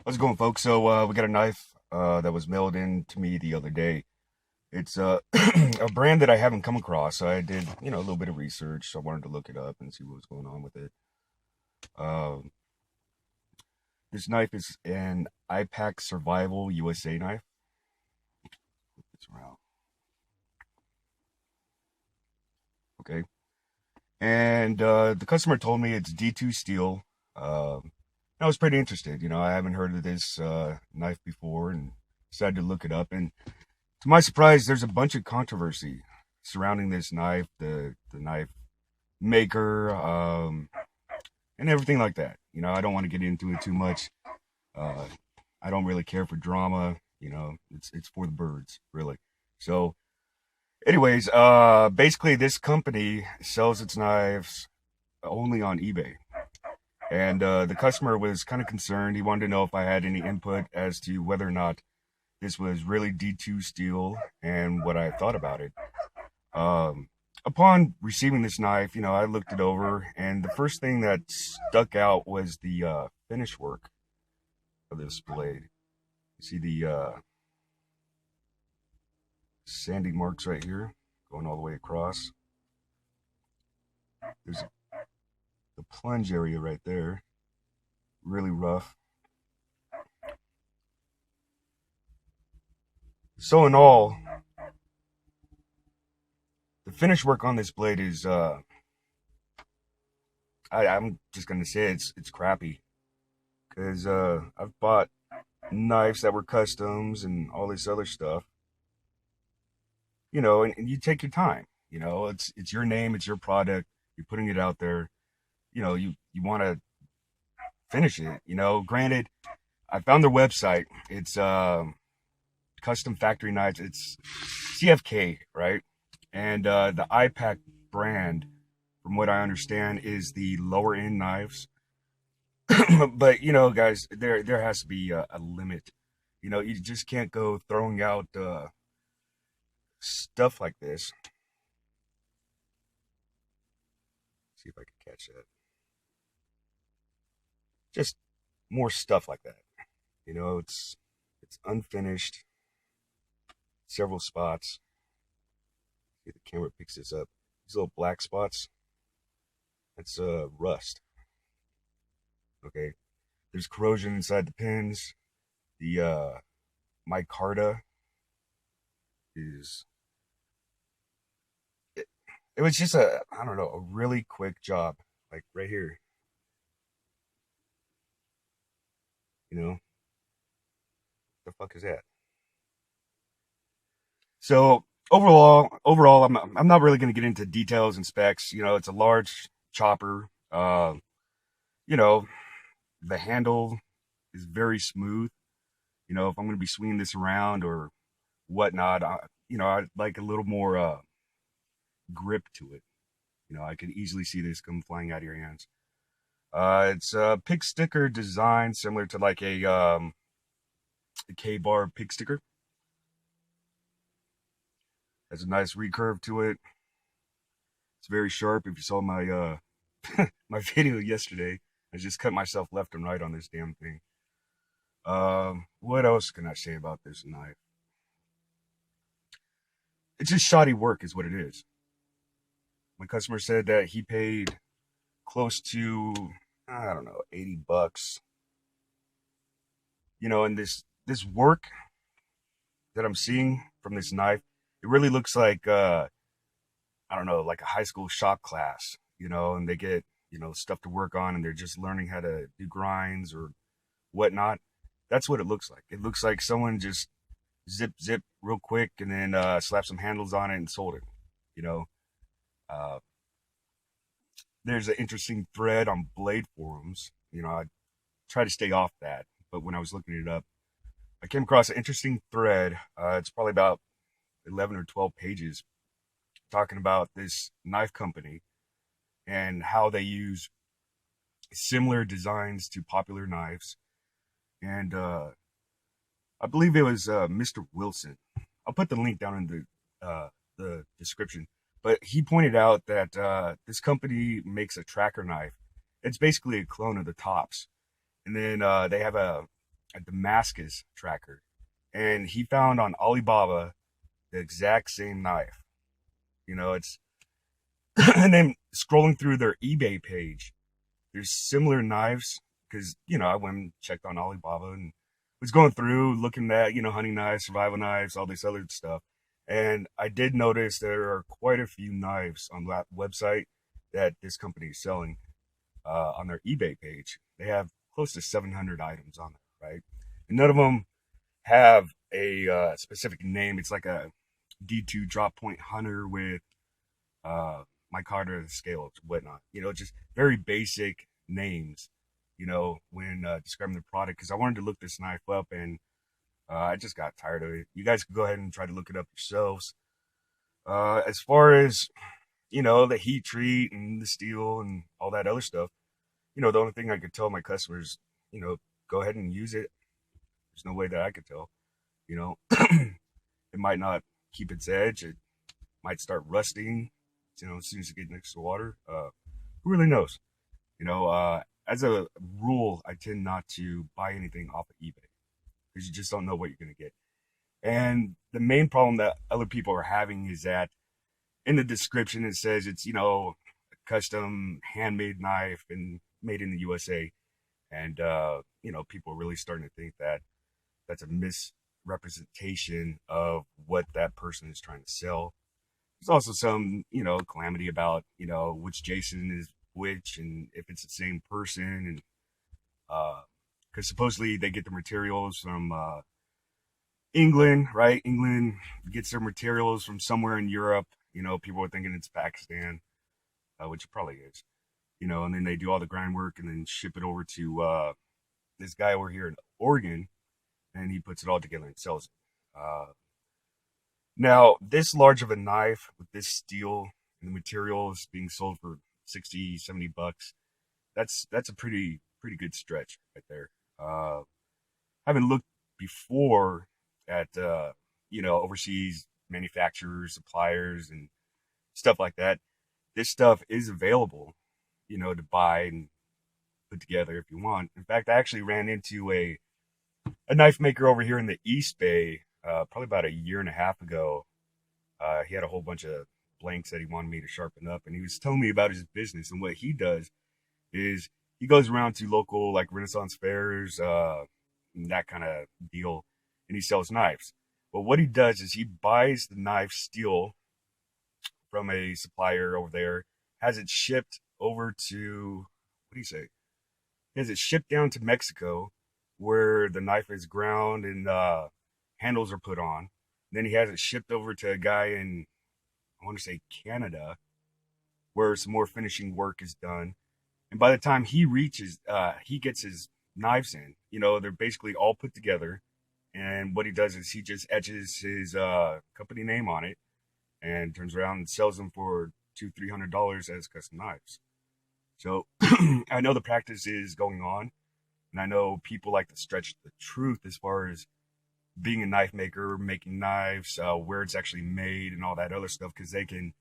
How's it going, folks? So we got a knife that was mailed in to me the other day. It's a brand that I haven't come across. So I did, a little bit of research. So I wanted to look it up and see what was going on with it. Um, this knife is an IPak Survival USA knife. Flip this around. Okay. And the customer told me it's D2 steel. I was pretty interested. I haven't heard of this knife before and decided to look it up. And to my surprise, there's a bunch of controversy surrounding this knife, the knife maker, and everything like that. I don't want to get into it too much. Uh, I don't really care for drama. It's for the birds, really. So, anyways, basically, this company sells its knives only on eBay. And the customer was kind of concerned. He wanted to know if I had any input as to whether or not this was really D2 steel and what I thought about it. Upon receiving this knife, I looked it over, and the first thing that stuck out was the finish work of this blade. You see the sanding marks right here going all the way across. There's the plunge area right there, really rough. So in all, the finish work on this blade is I'm just gonna say it's crappy, because I've bought knives that were customs and all this other stuff, and you take your time. It's your name, it's your product, you're putting it out there. You want to finish it. Granted, I found their website. It's custom factory knives. It's CFK, right? And the IPak brand, from what I understand, is the lower end knives. But guys, there has to be a limit. You just can't go throwing out stuff like this. See if I can catch that. Just more stuff like that. It's unfinished. Several spots. See if the camera picks this up. These little black spots. That's rust. Okay. There's corrosion inside the pins. The micarta is. It was just I don't know, a really quick job, like right here. The fuck is that? So overall, I'm not really going to get into details and specs. It's a large chopper. You know, the handle is very smooth. If I'm going to be swinging this around or whatnot, I'd like a little more grip to it. I could easily see this come flying out of your hands. It's a pig sticker design similar to like a K-bar pig sticker. Has a nice recurve to it. It's very sharp. If you saw my my video yesterday, I just cut myself left and right on this damn thing. What else can I say about this knife? It's just shoddy work, is what it is. My customer said that he paid close to, I don't know, $80. And this work that I'm seeing from this knife, it really looks like I don't know, like a high school shop class, and they get, stuff to work on and they're just learning how to do grinds or whatnot. That's what it looks like. It looks like someone just zip real quick and then slapped some handles on it and sold it. You know, uh, there's an interesting thread on blade forums. I try to stay off that, but when I was looking it up, I came across an interesting thread. It's probably about 11 or 12 pages talking about this knife company and how they use similar designs to popular knives. And I believe it was Mr. Wilson. I'll put the link down in the description. But he pointed out that this company makes a tracker knife. It's basically a clone of the tops. And then they have a a Damascus tracker, and he found on Alibaba the exact same knife. It's and then scrolling through their eBay page, there's similar knives because I went and checked on Alibaba and was going through looking at hunting knives, survival knives, all this other stuff, and I did notice there are quite a few knives on that website that this company is selling on their eBay page. They have close to 700 items on there, right? And none of them have a specific name. It's like a D2 drop point hunter with micarta scales, whatnot. Just very basic names. When describing the product, because I wanted to look this knife up and I just got tired of it. You guys can go ahead and try to look it up yourselves. As far as the heat treat and the steel and all that other stuff, the only thing I could tell my customers, go ahead and use it. There's no way that I could tell. It might not keep its edge. It might start rusting. As soon as you get next to water. Who really knows? As a rule, I tend not to buy anything off of eBay because you just don't know what you're going to get. And the main problem that other people are having is that in the description, it says it's, a custom handmade knife and made in the USA. And, people are really starting to think that that's a misrepresentation of what that person is trying to sell. There's also some, calamity about, which Jason is which and if it's the same person. And, because supposedly they get the materials from England, right? England gets their materials from somewhere in Europe. People are thinking it's Pakistan, which it probably is. And then they do all the grind work and then ship it over to this guy over here in Oregon, and he puts it all together and sells it. Now, this large of a knife with this steel and the materials being sold for 60, 70 bucks, that's a pretty good stretch right there. I haven't looked before at overseas manufacturers, suppliers, and stuff like that. This stuff is available, to buy and put together if you want. In fact, I actually ran into a knife maker over here in the East Bay probably about a year and a half ago. He had a whole bunch of blanks that he wanted me to sharpen up, and he was telling me about his business. And what he does is he goes around to local like Renaissance fairs, that kind of deal, and he sells knives. But what he does is he buys the knife steel from a supplier over there, has it shipped over to, what do you say? He has it shipped down to Mexico where the knife is ground and handles are put on. Then he has it shipped over to a guy in, I want to say Canada, where some more finishing work is done. And by the time he gets his knives in, they're basically all put together. And what he does is he just etches his company name on it and turns around and sells them for $200-$300 as custom knives. So I know the practice is going on, and I know people like to stretch the truth as far as being a knife maker, making knives, where it's actually made and all that other stuff, because they can,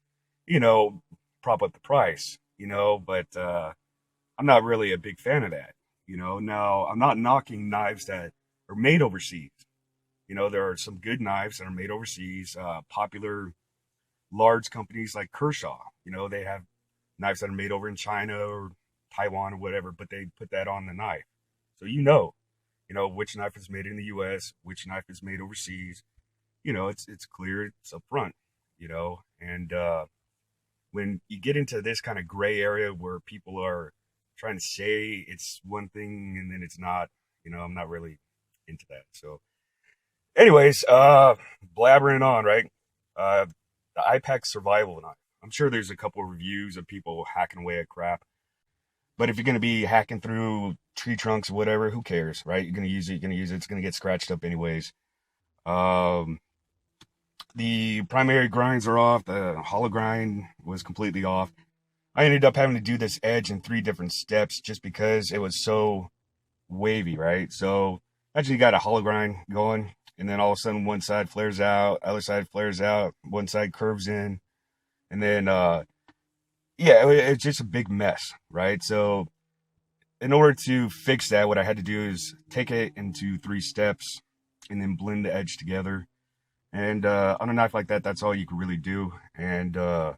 prop up the price, but I'm not really a big fan of that. Now I'm not knocking knives that are made overseas. There are some good knives that are made overseas, popular large companies like Kershaw, they have knives that are made over in China or Taiwan or whatever, but they put that on the knife. So which knife is made in the US, which knife is made overseas. It's clear, it's up front, and when you get into this kind of gray area where people are trying to say it's one thing and then it's not, I'm not really into that. So anyways, blabbering on, right? The IPak Survival knife. I'm sure there's a couple of reviews of people hacking away at crap. But if you're going to be hacking through tree trunks or whatever, who cares, right? You're going to use it. It's going to get scratched up anyways. The primary grinds are off. The hollow grind was completely off. I ended up having to do this edge in 3 different steps just because it was so wavy, right? So actually got a hollow grind going, and then all of a sudden one side flares out, other side flares out, one side curves in, and then it's just a big mess, right? So in order to fix that, what I had to do is take it into 3 steps and then blend the edge together. And on a knife like that, that's all you can really do. And the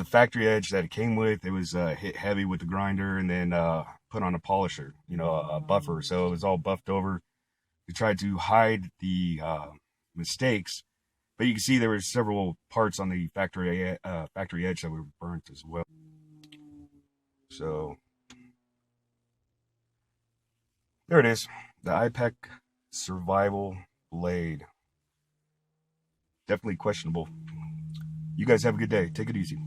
factory edge that it came with, it was hit heavy with the grinder and then put on a polisher, a buffer. So it was all buffed over to try to hide the mistakes. But you can see there were several parts on the factory edge that were burnt as well. So there it is, the IPak Survival Blade. Definitely questionable. You guys have a good day. Take it easy.